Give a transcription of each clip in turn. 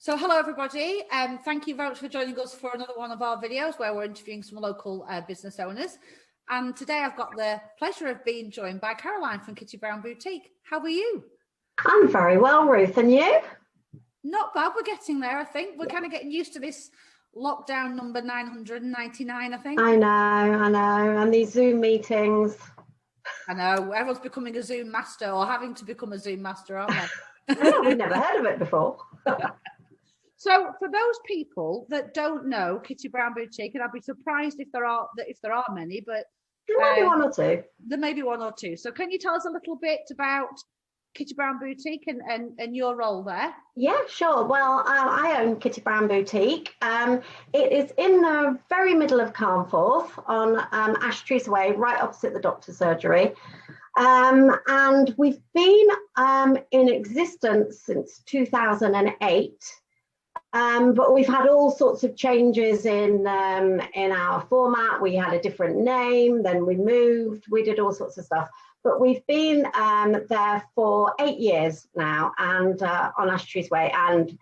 So hello everybody, thank you very much for joining us for another one of our videos where we're interviewing some local business owners. And today I've got the pleasure of being joined by Caroline from Kitty Brown Boutique. How are you? I'm very well, Ruth, and you? Not bad, we're getting there, I think. We're kind of getting used to this lockdown number 999, I think. I know, and these Zoom meetings. I know, everyone's becoming a Zoom master or having to become a Zoom master, aren't they? Oh, we've never heard of it before. So for those people that don't know Kitty Brown Boutique, and I'd be surprised if there are many, but There might be one or two. There may be one or two. So can you tell us a little bit about Kitty Brown Boutique and your role there? Yeah, sure. Well, I own Kitty Brown Boutique. It is in the very middle of Carnforth on Ash Trees Way, right opposite the doctor's surgery. And we've been in existence since 2008. But we've had all sorts of changes in our format. We had a different name, then we moved, we did all sorts of stuff. But we've been there for 8 years now and on Ash Trees Way, and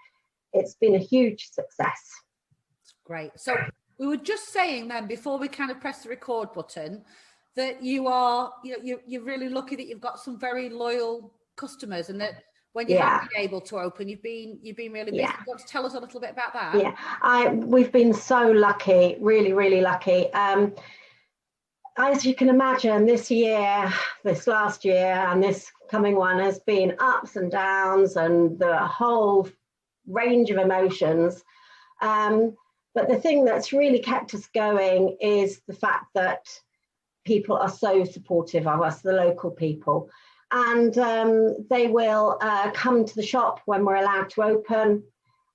it's been a huge success. Great. So we were just saying then, before we kind of press the record button, that you're really lucky that you've got some very loyal customers, and that when you have been able to open, you've been really busy. You want to tell us a little bit about that? Yeah, we've been so lucky, really lucky. As you can imagine, this last year, and this coming one has been ups and downs and the whole range of emotions. But the thing that's really kept us going is the fact that people are so supportive of us, the local people. And they will come to the shop when we're allowed to open,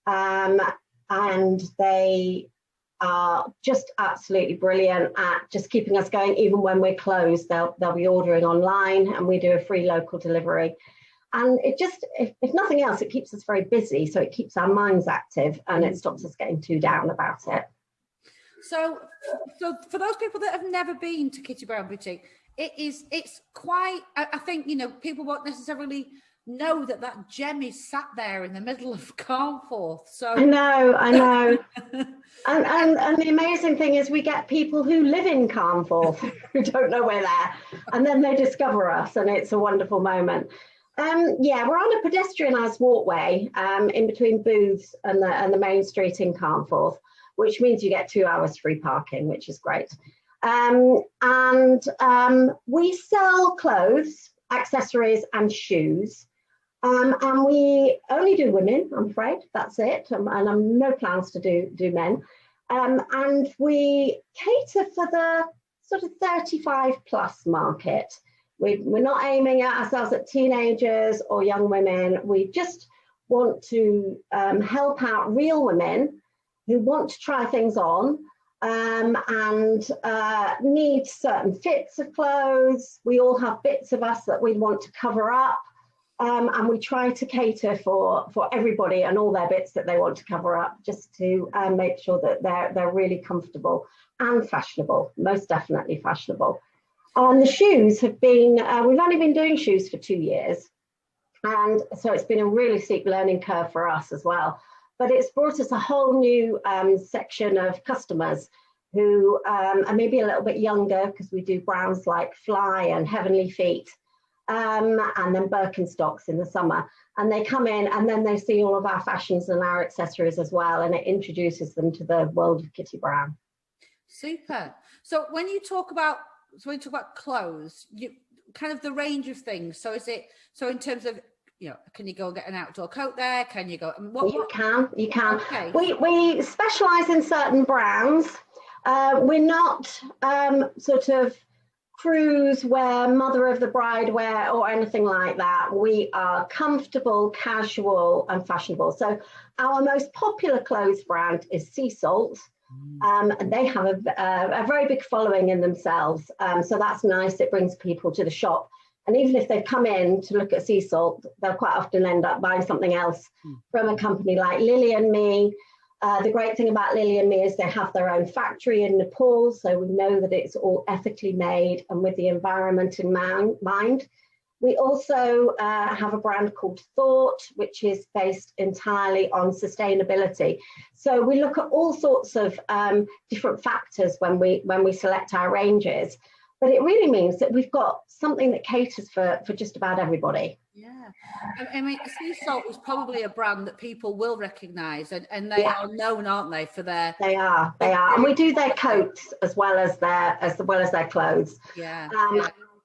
and they are just absolutely brilliant at just keeping us going. Even when we're closed, they'll be ordering online, and we do a free local delivery. And it just, if nothing else, it keeps us very busy, so it keeps our minds active, and it stops us getting too down about it. So for those people that have never been to Kitty Brown Boutique, it's quite, I think, people won't necessarily know that gem is sat there in the middle of Carnforth. So I know. and the amazing thing is we get people who live in Carnforth who don't know we're there, and then they discover us, and it's a wonderful moment. We're on a pedestrianised walkway in between booths and the main street in Carnforth, which means you get 2 hours free parking, which is great. We sell clothes, accessories and shoes, and we only do women, I'm afraid, that's it, and I'm no plans to do men, and we cater for the sort of 35 plus market. We're not aiming at ourselves at teenagers or young women. We just want to help out real women who want to try things on, and need certain fits of clothes. We all have bits of us that we want to cover up, and we try to cater for everybody and all their bits that they want to cover up, just to make sure that they're really comfortable and fashionable, most definitely fashionable. And the shoes have been, we've only been doing shoes for 2 years, and so it's been a really steep learning curve for us as well. But it's brought us a whole new section of customers who are maybe a little bit younger, because we do brands like Fly and Heavenly Feet, and then Birkenstocks in the summer. And they come in and then they see all of our fashions and our accessories as well, and it introduces them to the world of Kitty Brown. Super. So when you talk about clothes, you kind of the range of things. So in terms of, can you go and get an outdoor coat there? Can you go? You can. Okay. We specialise in certain brands. We're not sort of cruise wear, mother of the bride wear, or anything like that. We are comfortable, casual, and fashionable. So our most popular clothes brand is Seasalt. And they have a very big following in themselves. So that's nice. It brings people to the shop. And even if they come in to look at Seasalt, they'll quite often end up buying something else from a company like Lily and Me. The great thing about Lily and Me is they have their own factory in Nepal, so we know that it's all ethically made and with the environment in mind. We also have a brand called Thought, which is based entirely on sustainability. So we look at all sorts of different factors when we select our ranges. But it really means that we've got something that caters for just about everybody. Yeah, I mean, Seasalt is probably a brand that people will recognise, and they are known, aren't they, for their... They are, and we do their coats as well as their clothes. Yeah,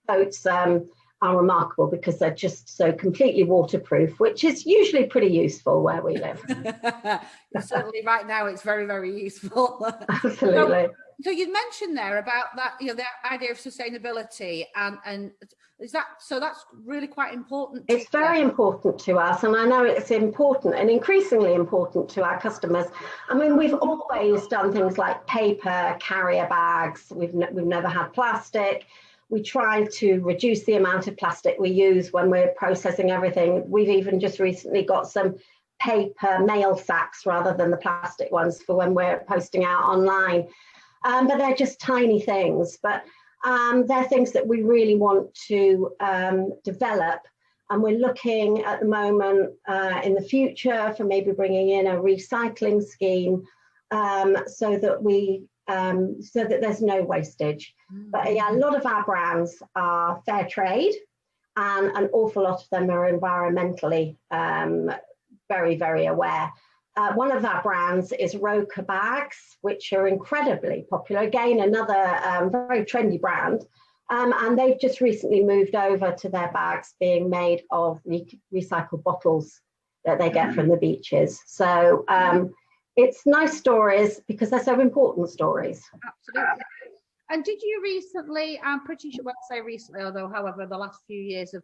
coats are remarkable because they're just so completely waterproof, which is usually pretty useful where we live. Certainly, right now it's very, very useful. Absolutely. So you mentioned there about that, the idea of sustainability, and is that so? That's really quite important. It's very important to us, and I know it's important and increasingly important to our customers. I mean, we've always done things like paper carrier bags. We've never had plastic. We try to reduce the amount of plastic we use when we're processing everything. We've even just recently got some paper mail sacks rather than the plastic ones for when we're posting out online. But they're just tiny things, but they're things that we really want to develop. And we're looking at the moment in the future for maybe bringing in a recycling scheme so that there's no wastage. But yeah, a lot of our brands are fair trade, and an awful lot of them are environmentally very, very aware. One of our brands is Rieker bags, which are incredibly popular. Again, another very trendy brand. And they've just recently moved over to their bags being made of recycled bottles that they get from the beaches. So it's nice stories because they're so important stories. Absolutely. And did you recently, I'm pretty sure, well, say recently, although however the last few years have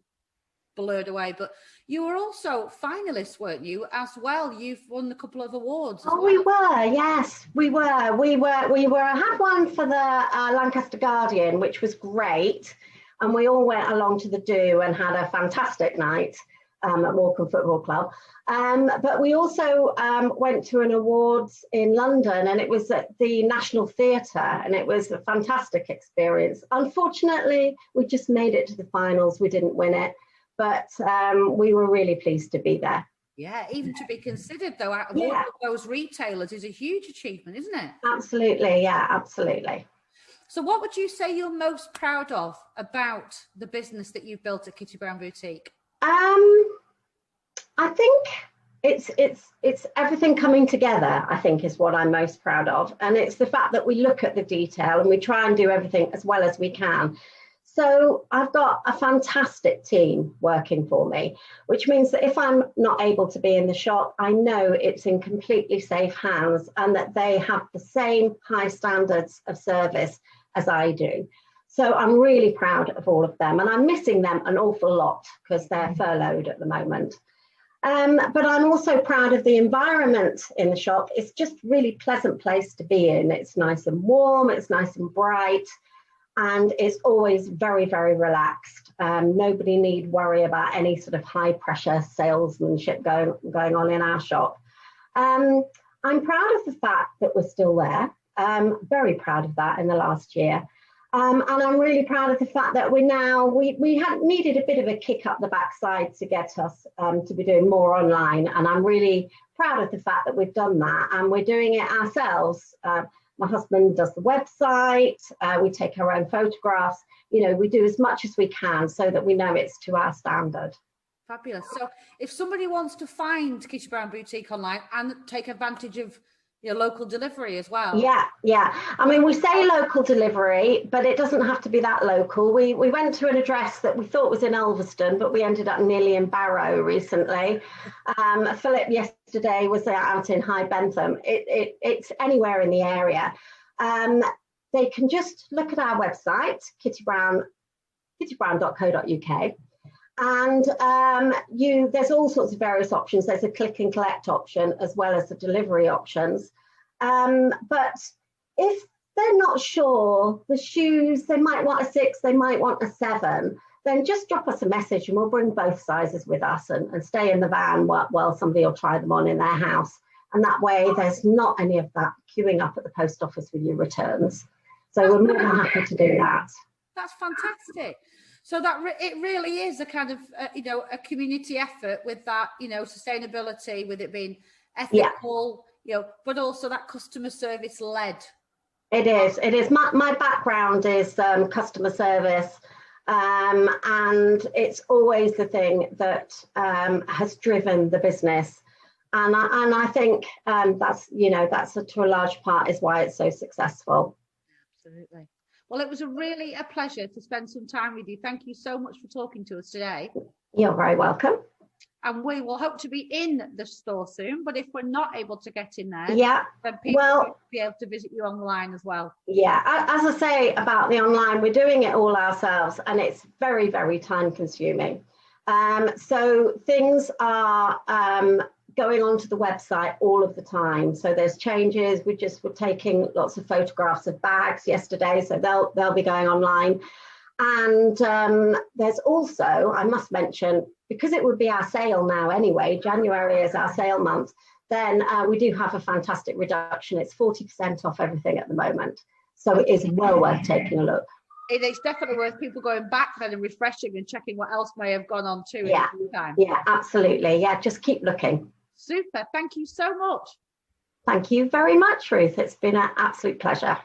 blurred away, but you were also finalists, weren't you, as well? You've won a couple of awards as well. We were, yes, we were. I had one for the Lancaster Guardian, which was great, and we all went along to the Do and had a fantastic night at Morecambe Football Club. But we also went to an awards in London, and it was at the National Theatre, and it was a fantastic experience. Unfortunately, we just made it to the finals. We didn't win it. But we were really pleased to be there. Yeah, even to be considered, though, out of all of those retailers is a huge achievement, isn't it? Absolutely, yeah, absolutely. So what would you say you're most proud of about the business that you've built at Kitty Brown Boutique? I think it's everything coming together, I think, is what I'm most proud of. And it's the fact that we look at the detail and we try and do everything as well as we can. So I've got a fantastic team working for me, which means that if I'm not able to be in the shop, I know it's in completely safe hands and that they have the same high standards of service as I do. So I'm really proud of all of them, and I'm missing them an awful lot because they're furloughed at the moment. But I'm also proud of the environment in the shop. It's just a really pleasant place to be in. It's nice and warm, it's nice and bright. And it's always very, very relaxed. Nobody need worry about any sort of high pressure salesmanship going on in our shop. I'm proud of the fact that we're still there. Very proud of that in the last year. And I'm really proud of the fact that we had needed a bit of a kick up the backside to get us to be doing more online. And I'm really proud of the fact that we've done that, and we're doing it ourselves. My husband does the website, we take our own photographs, we do as much as we can so that we know it's to our standard. Fabulous. So if somebody wants to find Kitty Brown Boutique online and take advantage of your local delivery as well. Yeah. I mean, we say local delivery, but it doesn't have to be that local. We went to an address that we thought was in Ulverston, but we ended up nearly in Barrow recently. Philip yesterday was out in High Bentham. It's anywhere in the area. They can just look at our website, kittybrown.co.uk. And there's all sorts of various options. There's a click and collect option as well as the delivery options. But if they're not sure, the shoes, they might want a 6, they might want a 7, then just drop us a message and we'll bring both sizes with us and stay in the van while somebody will try them on in their house. And that way there's not any of that queuing up at the post office with your returns. So we're more than happy to do that. That's fantastic. So that it really is a kind of, a community effort with that, sustainability, with it being ethical, but also that customer service led. It is. It is. My background is customer service, and it's always the thing that has driven the business. And I think that's to a large part is why it's so successful. Absolutely. Well, it was really a pleasure to spend some time with you. Thank you so much for talking to us today. You're very welcome. And we will hope to be in the store soon. But if we're not able to get in there, then people will be able to visit you online as well. Yeah, as I say about the online, we're doing it all ourselves, and it's very, very time consuming. So things are going onto the website all of the time. So there's changes. We're taking lots of photographs of bags yesterday, so they'll be going online. And there's also, I must mention, because it would be our sale now anyway, January is our sale month, then we do have a fantastic reduction. It's 40% off everything at the moment. So it is well worth taking a look. It is definitely worth people going back then and refreshing and checking what else may have gone on too. Yeah, absolutely. Yeah, just keep looking. Super. Thank you so much. Thank you very much, Ruth. It's been an absolute pleasure.